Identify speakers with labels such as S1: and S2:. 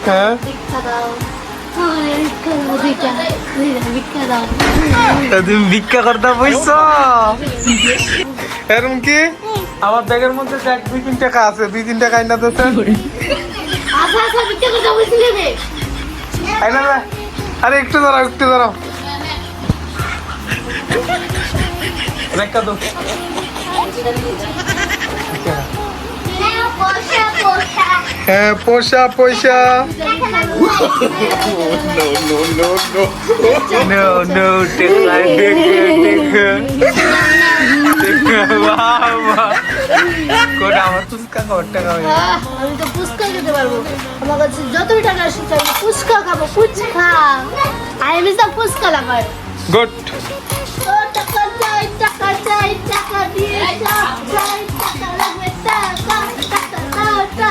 S1: হ্যাঁ তুমি ভিক্ষা করতে বসছো এরকম কি আমার ব্যাগের মধ্যে দেখ 2-3 টাকা আছে 2-3 টাকা আইনা দিতে আরে একটু দাঁড়াও রেখা দো হ্যাঁ পয়সা no আমার ফুচকা খাওয়ার টাকা
S2: আমি তো ফুচকা খেতে পারবো আমার কাছে যতই টাকা আসে আমি ফুচকা খাবো fuchka I miss the fuchka লাগাই
S1: গুড
S2: টাকা চাই টাকা দিয়ে চাই টাকা লাগবে টাকা